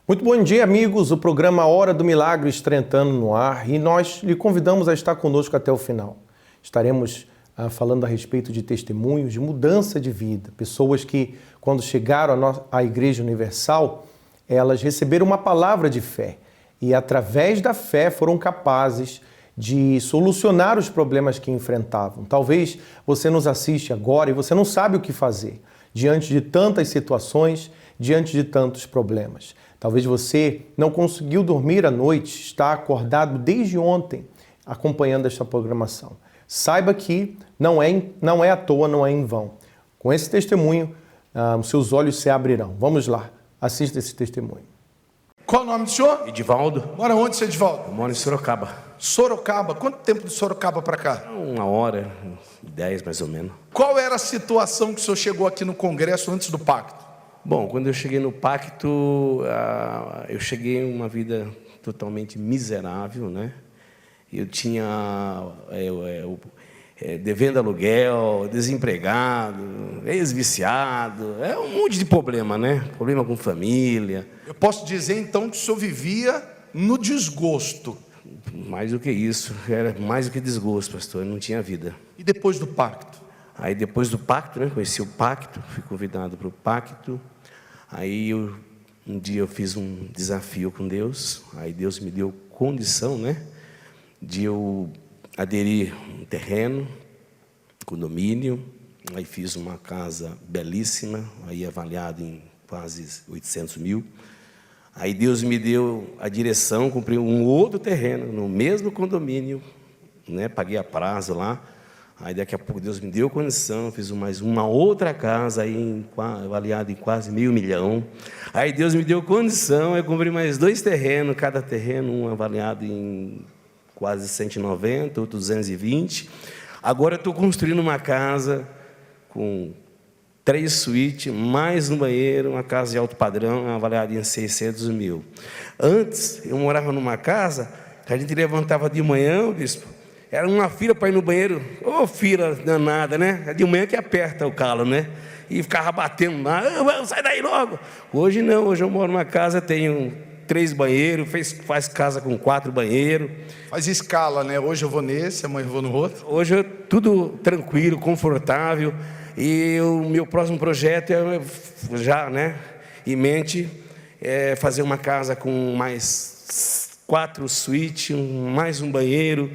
Muito bom dia, amigos. O programa Hora do Milagre está entrando no ar e nós lhe convidamos a estar conosco até o final. Estaremos falando a respeito de testemunhos de mudança de vida. Pessoas que, quando chegaram à Igreja Universal, elas receberam uma palavra de fé e, através da fé, foram capazes de solucionar os problemas que enfrentavam. Talvez você nos assiste agora e você não sabe o que fazer diante de tantas situações, diante de tantos problemas. Talvez você não conseguiu dormir à noite, está acordado desde ontem acompanhando esta programação. Saiba que não é à toa, não é em vão. Com esse testemunho, os seus olhos se abrirão. Vamos lá, assista esse testemunho. Qual o nome do senhor? Edivaldo. Mora onde, seu Edivaldo? Eu moro em Sorocaba. Sorocaba. Quanto tempo de Sorocaba para cá? 1h10 mais ou menos. Qual era a situação que o senhor chegou aqui no congresso antes do pacto? Bom, quando eu cheguei no pacto, eu cheguei em uma vida totalmente miserável, né? Eu tinha devendo aluguel, desempregado, ex-viciado, um monte de problema, né? Problema com família. Eu posso dizer então que o senhor vivia no desgosto. Mais do que isso, era mais do que desgosto, pastor, eu não tinha vida. E depois do pacto? Aí depois do pacto, né, conheci o pacto, fui convidado para o pacto. Aí um dia eu fiz um desafio com Deus. Aí Deus me deu condição, né, de eu aderir um terreno, condomínio. Aí fiz uma casa belíssima, aí avaliada em quase 800 mil. Aí Deus me deu a direção, comprei um outro terreno no mesmo condomínio, né, paguei a prazo lá. Aí daqui a pouco Deus me deu condição, fiz mais uma outra casa aí avaliada em quase R$500 mil. Aí Deus me deu condição, eu comprei mais 2 terrenos, cada terreno um avaliado em quase 190, outro 220. Agora eu estou construindo uma casa com 3 suítes, mais um banheiro, uma casa de alto padrão, avaliada em 600 mil. Antes, eu morava numa casa que a gente levantava de manhã, bispo, era uma fila para ir no banheiro, fila danada, né? De manhã que aperta o calo, né? E ficava batendo lá, sai daí logo. Hoje não, hoje eu moro numa casa, tenho 3 banheiros, faz casa com 4 banheiros. Faz escala, né? Hoje eu vou nesse, amanhã eu vou no outro. Hoje é tudo tranquilo, confortável. E o meu próximo projeto é já, né, em mente, fazer uma casa com mais 4 suítes, mais um banheiro,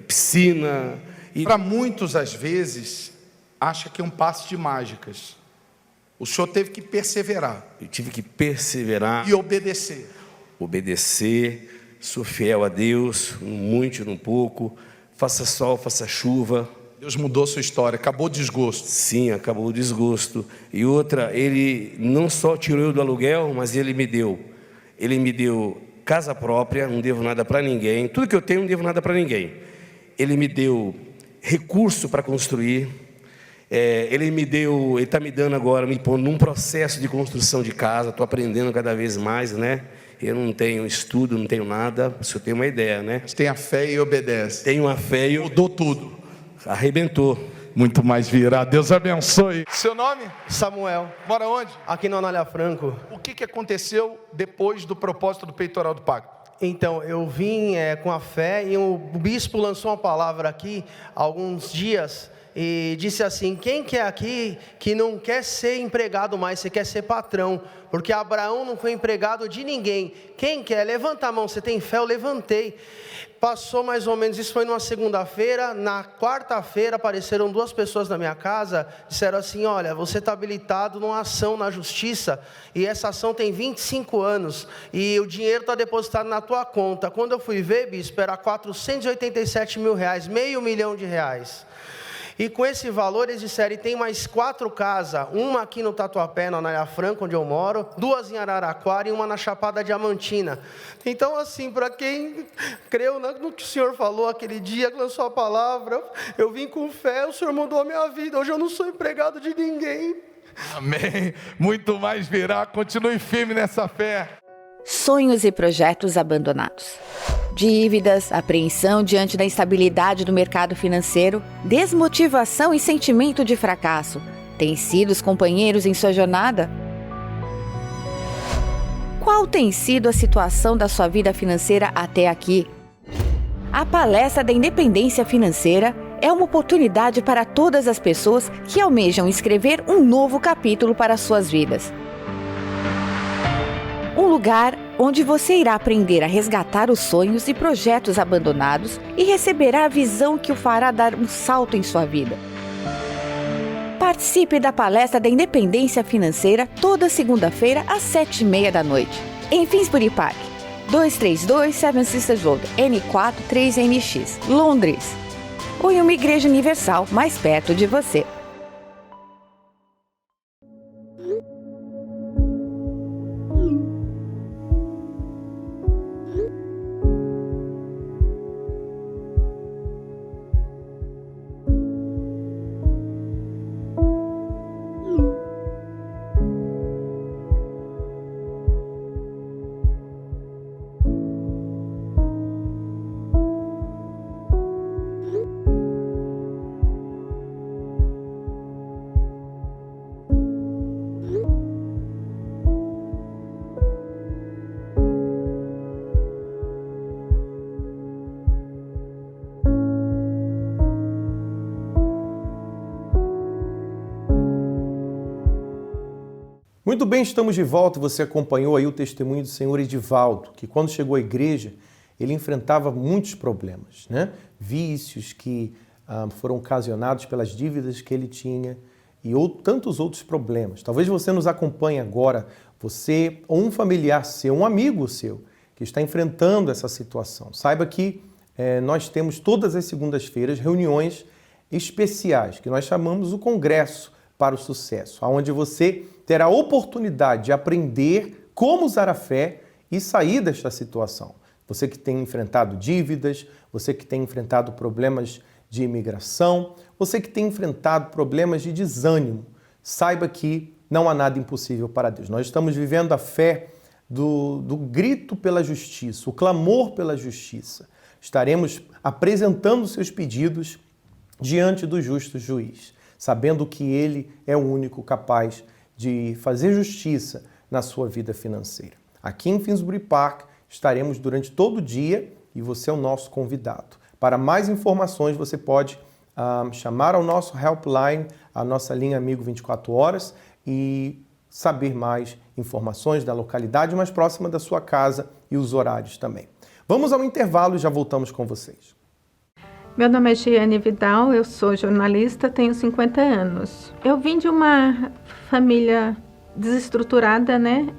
piscina. Para muitos, às vezes, acha que é um passe de mágicas. O senhor teve que perseverar. Eu tive que perseverar. E obedecer. Obedecer, sou fiel a Deus, no muito e no pouco, faça sol, faça chuva. Deus mudou sua história, acabou o desgosto. Sim, acabou o desgosto. E outra, Ele não só tirou eu do aluguel, mas Ele me deu casa própria, não devo nada para ninguém. Tudo que eu tenho, não devo nada para ninguém. Ele me deu recurso para construir. Ele está me dando agora, me pondo num processo de construção de casa. Estou aprendendo cada vez mais, né? Eu não tenho estudo, não tenho nada. Se eu tenho uma ideia, né? Você tem a fé e obedece. Tenho a fé e mudou tudo. Arrebentou. Muito mais virá. Deus abençoe. Seu nome? Samuel. Mora onde? Aqui no Anália Franco. O que aconteceu depois do propósito do peitoral do pacto? Então, eu vim com a fé e o bispo lançou uma palavra aqui há alguns dias e disse assim: quem que é aqui que não quer ser empregado mais, você quer ser patrão? Porque Abraão não foi empregado de ninguém. Quem quer? Levanta a mão, você tem fé? Eu levantei. Passou mais ou menos, isso foi numa segunda-feira. Na quarta-feira apareceram 2 pessoas na minha casa, disseram assim: olha, você está habilitado numa ação na justiça, e essa ação tem 25 anos, e o dinheiro está depositado na tua conta. Quando eu fui ver, bispo, era R$487 mil, R$500 mil. E com esse valor eles disseram: e tem mais 4 casas, uma aqui no Tatuapé, na Anália Franco, onde eu moro, 2 em Araraquara e uma na Chapada Diamantina. Então, assim, para quem creu no que o Senhor falou aquele dia, que lançou a palavra, eu vim com fé, o Senhor mudou a minha vida. Hoje eu não sou empregado de ninguém. Amém. Muito mais virá. Continue firme nessa fé. Sonhos e projetos abandonados. Dívidas, apreensão diante da instabilidade do mercado financeiro, desmotivação e sentimento de fracasso. Têm sido os companheiros em sua jornada? Qual tem sido a situação da sua vida financeira até aqui? A Palestra da Independência Financeira é uma oportunidade para todas as pessoas que almejam escrever um novo capítulo para suas vidas. Um lugar onde você irá aprender a resgatar os sonhos e projetos abandonados e receberá a visão que o fará dar um salto em sua vida. Participe da Palestra da Independência Financeira toda segunda-feira às 7h30 da noite, em Finsbury Park, 232 Seven Sisters Road, N4 3NX, Londres, ou em uma igreja universal mais perto de você. Muito bem, estamos de volta. Você acompanhou aí o testemunho do senhor Edivaldo, que quando chegou à igreja, ele enfrentava muitos problemas, né? Vícios que foram ocasionados pelas dívidas que ele tinha e tantos outros problemas. Talvez você nos acompanhe agora, você ou um familiar seu, um amigo seu, que está enfrentando essa situação. Saiba que nós temos todas as segundas-feiras reuniões especiais, que nós chamamos o Congresso para o Sucesso, onde você terá a oportunidade de aprender como usar a fé e sair desta situação. Você que tem enfrentado dívidas, você que tem enfrentado problemas de imigração, você que tem enfrentado problemas de desânimo, saiba que não há nada impossível para Deus. Nós estamos vivendo a fé do grito pela justiça, o clamor pela justiça. Estaremos apresentando seus pedidos diante do justo juiz, sabendo que ele é o único capaz de fazer justiça na sua vida financeira. Aqui em Finsbury Park estaremos durante todo o dia e você é o nosso convidado. Para mais informações você pode chamar ao nosso helpline, a nossa linha Amigo 24 horas e saber mais informações da localidade mais próxima da sua casa e os horários também. Vamos ao intervalo e já voltamos com vocês. Meu nome é Giane Vidal, eu sou jornalista, tenho 50 anos. Eu vim de uma família desestruturada, né?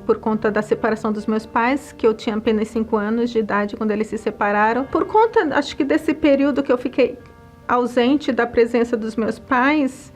Por conta da separação dos meus pais, que eu tinha apenas 5 anos de idade quando eles se separaram. Por conta, acho que desse período que eu fiquei ausente da presença dos meus pais,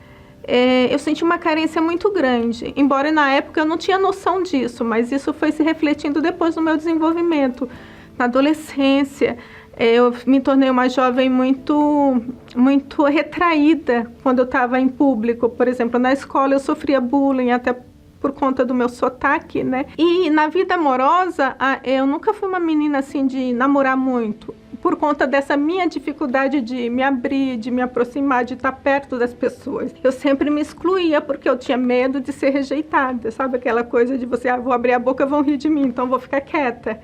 eu senti uma carência muito grande. Embora na época eu não tinha noção disso, mas isso foi se refletindo depois no meu desenvolvimento, na adolescência. Eu me tornei uma jovem muito retraída quando eu estava em público. Por exemplo, na escola eu sofria bullying, até por conta do meu sotaque, né? E na vida amorosa, eu nunca fui uma menina assim de namorar muito, por conta dessa minha dificuldade de me abrir, de me aproximar, de estar perto das pessoas. Eu sempre me excluía porque eu tinha medo de ser rejeitada, sabe? Aquela coisa de você, vou abrir a boca, vão rir de mim, então vou ficar quieta.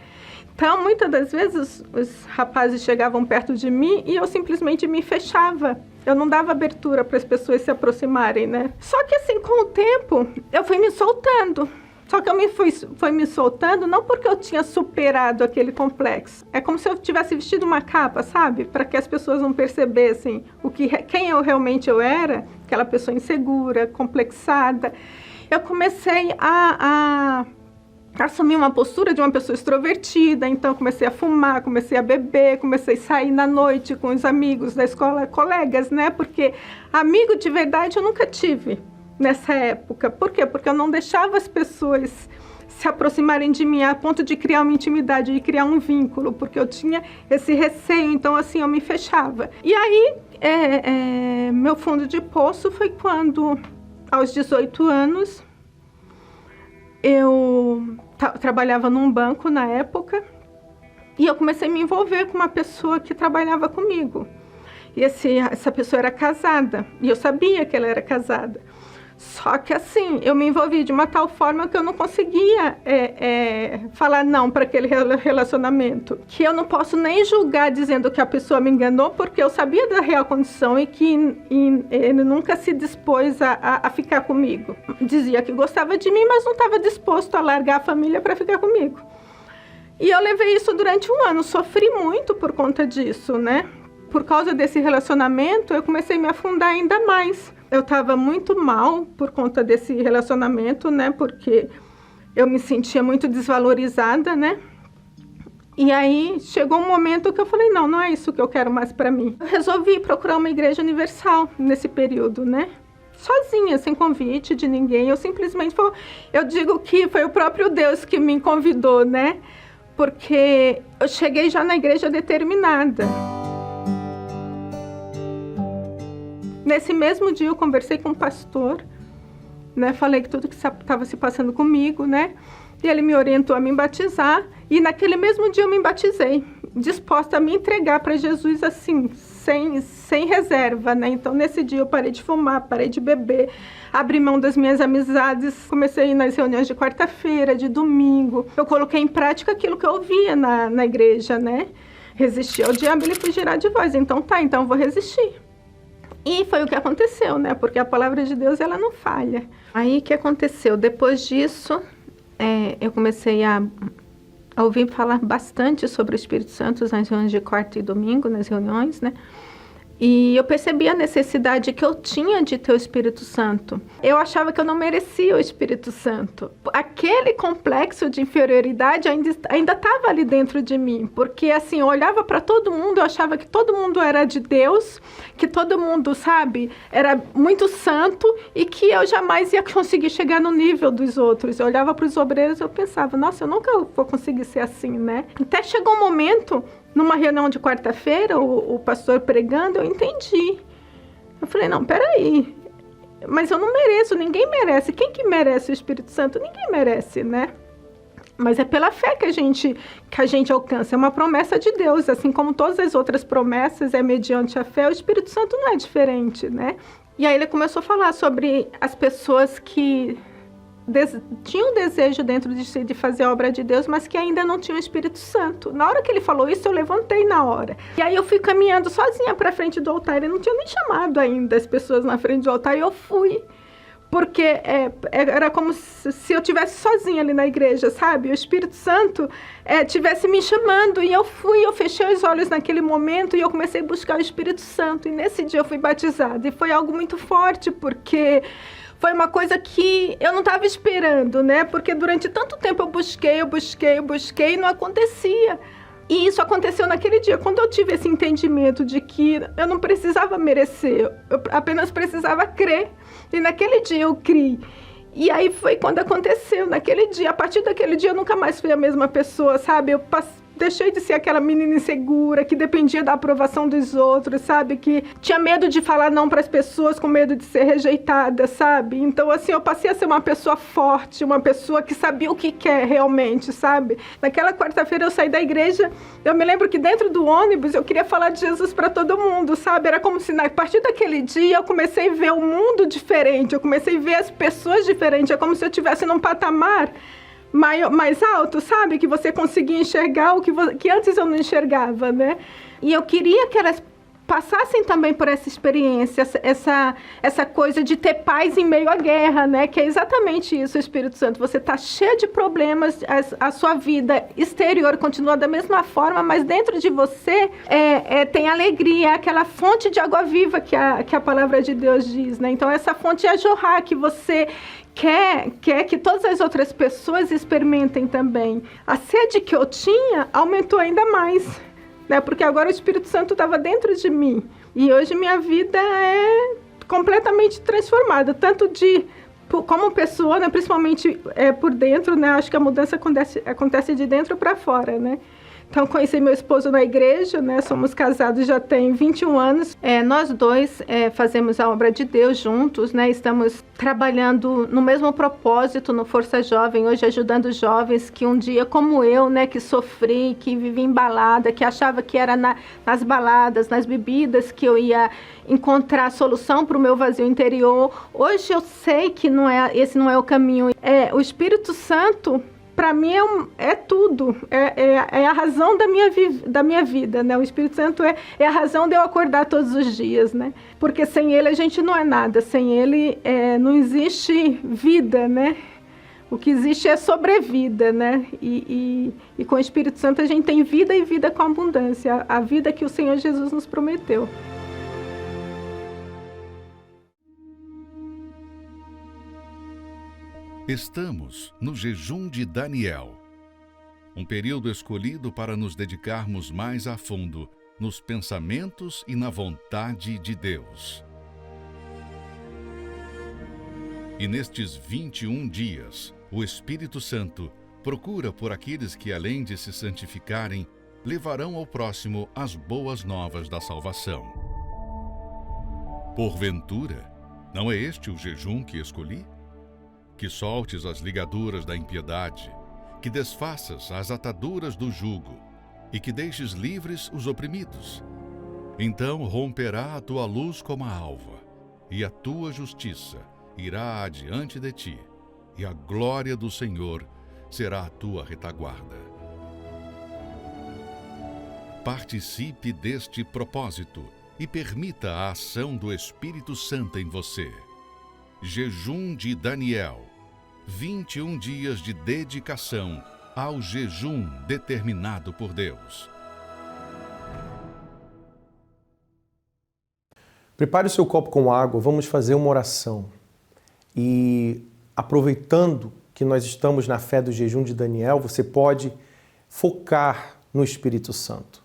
Então, muitas das vezes, os rapazes chegavam perto de mim e eu simplesmente me fechava. Eu não dava abertura para as pessoas se aproximarem, né? Só que assim, com o tempo, eu fui me soltando. Só que eu fui me soltando não porque eu tinha superado aquele complexo. É como se eu tivesse vestido uma capa, sabe? Para que as pessoas não percebessem quem eu realmente era, aquela pessoa insegura, complexada. Eu comecei a assumi uma postura de uma pessoa extrovertida, então comecei a fumar, comecei a beber, comecei a sair na noite com os amigos da escola, colegas, né? Porque amigo de verdade eu nunca tive nessa época. Por quê? Porque eu não deixava as pessoas se aproximarem de mim a ponto de criar uma intimidade, de criar um vínculo, porque eu tinha esse receio, então assim eu me fechava. E aí, meu fundo de poço foi quando, aos 18 anos, eu trabalhava num banco na época e eu comecei a me envolver com uma pessoa que trabalhava comigo. E essa pessoa era casada e eu sabia que ela era casada. Só que assim, eu me envolvi de uma tal forma que eu não conseguia falar não para aquele relacionamento. Que eu não posso nem julgar dizendo que a pessoa me enganou, porque eu sabia da real condição e que ele nunca se dispôs a ficar comigo. Dizia que gostava de mim, mas não estava disposto a largar a família para ficar comigo. E eu levei isso durante 1 ano, sofri muito por conta disso, né? Por causa desse relacionamento, eu comecei a me afundar ainda mais. Eu estava muito mal por conta desse relacionamento, né? Porque eu me sentia muito desvalorizada, né? E aí chegou um momento que eu falei, não é isso que eu quero mais para mim. Eu resolvi procurar uma igreja universal nesse período, né? Sozinha, sem convite de ninguém. Eu digo que foi o próprio Deus que me convidou, né? Porque eu cheguei já na igreja determinada. Nesse mesmo dia eu conversei com o pastor, né? Falei que tudo que estava se passando comigo, né? E ele me orientou a me batizar. E naquele mesmo dia eu me batizei, disposta a me entregar para Jesus assim, sem reserva, né? Então nesse dia eu parei de fumar, parei de beber, abri mão das minhas amizades, comecei a ir nas reuniões de quarta-feira, de domingo. Eu coloquei em prática aquilo que eu ouvia na igreja, né? Resistir ao diabo, ele fugirá de vós. Então eu vou resistir. E foi o que aconteceu, né? Porque a palavra de Deus, ela não falha. Aí, o que aconteceu? Depois disso, eu comecei a ouvir falar bastante sobre o Espírito Santo nas reuniões de quarta e domingo, nas reuniões, né? E eu percebi a necessidade que eu tinha de ter o Espírito Santo. Eu achava que eu não merecia o Espírito Santo. Aquele complexo de inferioridade ainda estava ali dentro de mim. Porque, assim, eu olhava para todo mundo, eu achava que todo mundo era de Deus, que todo mundo, sabe, era muito santo e que eu jamais ia conseguir chegar no nível dos outros. Eu olhava para os obreiros e eu pensava, nossa, eu nunca vou conseguir ser assim, né? Até chegou um momento... Numa reunião de quarta-feira, o pastor pregando, eu entendi. Eu falei, não, peraí, mas eu não mereço, ninguém merece. Quem que merece o Espírito Santo? Ninguém merece, né? Mas é pela fé que a gente alcança, é uma promessa de Deus, assim como todas as outras promessas, é mediante a fé, o Espírito Santo não é diferente, né? E aí ele começou a falar sobre as pessoas que... tinha um desejo dentro de si de fazer a obra de Deus, mas que ainda não tinha o Espírito Santo. Na hora que ele falou isso, eu levantei na hora. E aí eu fui caminhando sozinha para frente do altar. Ele não tinha nem chamado ainda as pessoas na frente do altar, e eu fui. Porque era como se eu estivesse sozinha ali na igreja, sabe? O Espírito Santo estivesse me chamando, e eu fui, eu fechei os olhos naquele momento, e eu comecei a buscar o Espírito Santo. E nesse dia eu fui batizada. E foi algo muito forte, porque... foi uma coisa que eu não estava esperando, né? Porque durante tanto tempo eu busquei e não acontecia. E isso aconteceu naquele dia, quando eu tive esse entendimento de que eu não precisava merecer, eu apenas precisava crer. E naquele dia eu criei. E aí foi quando aconteceu, naquele dia. A partir daquele dia eu nunca mais fui a mesma pessoa, sabe? Eu deixei de ser aquela menina insegura, que dependia da aprovação dos outros, sabe? Que tinha medo de falar não para as pessoas, com medo de ser rejeitada, sabe? Então, assim, eu passei a ser uma pessoa forte, uma pessoa que sabia o que quer realmente, sabe? Naquela quarta-feira eu saí da igreja, eu me lembro que dentro do ônibus eu queria falar de Jesus para todo mundo, sabe? Era como se, a partir daquele dia, eu comecei a ver o mundo diferente, eu comecei a ver as pessoas diferentes, é como se eu estivesse num patamar mais alto, sabe? Que você conseguia enxergar o que antes eu não enxergava, né? E eu queria que elas passassem também por essa experiência, essa coisa de ter paz em meio à guerra, né? Que é exatamente isso, o Espírito Santo. Você está cheio de problemas, a sua vida exterior continua da mesma forma, mas dentro de você tem alegria, aquela fonte de água viva que a palavra de Deus diz, né? Então, essa fonte é jorrar, que você quer que todas as outras pessoas experimentem também. A sede que eu tinha aumentou ainda mais, né? Porque agora o Espírito Santo estava dentro de mim. E hoje minha vida é completamente transformada, tanto como pessoa, né? Principalmente por dentro, né? Acho que a mudança acontece de dentro para fora, né? Então, conheci meu esposo na igreja, né? Somos casados já tem 21 anos. Nós dois fazemos a obra de Deus juntos, né? Estamos trabalhando no mesmo propósito no Força Jovem, hoje ajudando jovens que um dia, como eu, né? Que sofri, que vivi em balada, que achava que era nas baladas, nas bebidas que eu ia encontrar solução para o meu vazio interior. Hoje eu sei que esse não é o caminho. O Espírito Santo, para mim, é tudo, é a razão da minha vida, né? O Espírito Santo é a razão de eu acordar todos os dias, né? Porque sem ele a gente não é nada, sem ele não existe vida, né? O que existe é sobrevida, né? E com o Espírito Santo a gente tem vida e vida com abundância, a vida que o Senhor Jesus nos prometeu. Estamos no jejum de Daniel, um período escolhido para nos dedicarmos mais a fundo nos pensamentos e na vontade de Deus. E nestes 21 dias, o Espírito Santo procura por aqueles que, além de se santificarem, levarão ao próximo as boas novas da salvação. Porventura, não é este o jejum que escolhi? Que soltes as ligaduras da impiedade, que desfaças as ataduras do jugo e que deixes livres os oprimidos. Então romperá a tua luz como a alva, e a tua justiça irá adiante de ti, e a glória do Senhor será a tua retaguarda. Participe deste propósito e permita a ação do Espírito Santo em você. Jejum de Daniel. 21 dias de dedicação ao jejum determinado por Deus. Prepare o seu copo com água, vamos fazer uma oração. E aproveitando que nós estamos na fé do jejum de Daniel, você pode focar no Espírito Santo,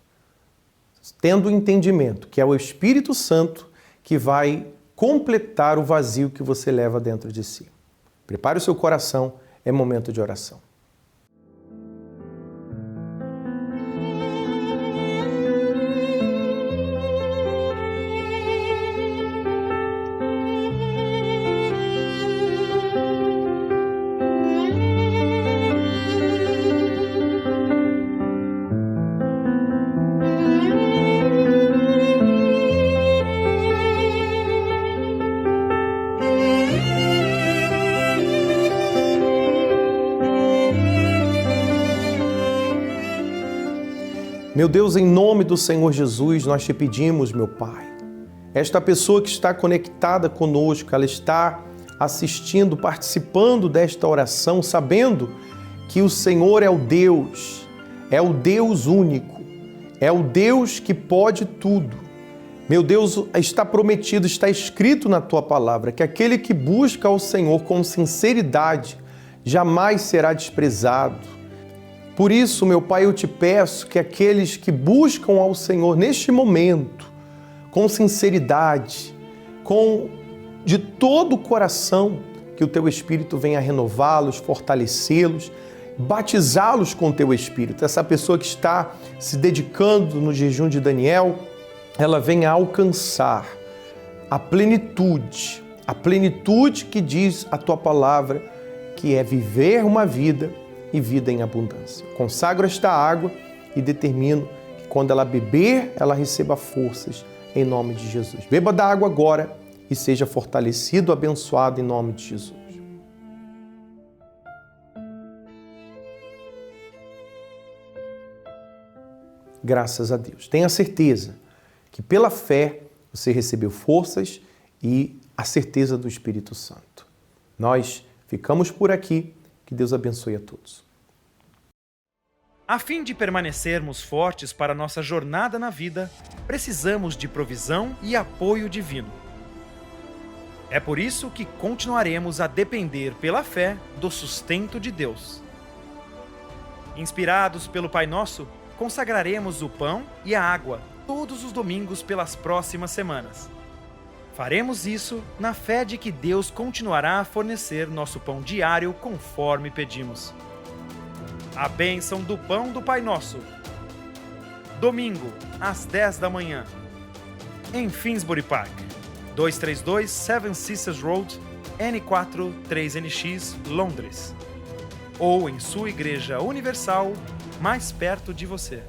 tendo o entendimento que é o Espírito Santo que vai completar o vazio que você leva dentro de si. Prepare o seu coração, é momento de oração. Meu Deus, em nome do Senhor Jesus, nós te pedimos, meu Pai, esta pessoa que está conectada conosco, ela está assistindo, participando desta oração, sabendo que o Senhor é o Deus único, é o Deus que pode tudo. Meu Deus, está prometido, está escrito na Tua palavra, que aquele que busca ao Senhor com sinceridade jamais será desprezado. Por isso, meu Pai, eu te peço que aqueles que buscam ao Senhor neste momento, com sinceridade, de todo o coração, que o Teu Espírito venha renová-los, fortalecê-los, batizá-los com o Teu Espírito. Essa pessoa que está se dedicando no jejum de Daniel, ela venha alcançar a plenitude que diz a Tua palavra, que é viver uma vida e vida em abundância. Consagro esta água e determino que quando ela beber, ela receba forças em nome de Jesus. Beba da água agora e seja fortalecido, abençoado em nome de Jesus. Graças a Deus. Tenha certeza que pela fé você recebeu forças e a certeza do Espírito Santo. Nós ficamos por aqui. Que Deus abençoe a todos. A fim de permanecermos fortes para nossa jornada na vida, precisamos de provisão e apoio divino. É por isso que continuaremos a depender pela fé do sustento de Deus. Inspirados pelo Pai Nosso, consagraremos o pão e a água todos os domingos pelas próximas semanas. Faremos isso na fé de que Deus continuará a fornecer nosso pão diário conforme pedimos. A bênção do pão do Pai Nosso, domingo, às 10 da manhã, em Finsbury Park, 232 Seven Sisters Road, N4 3NX, Londres. Ou em sua igreja universal, mais perto de você.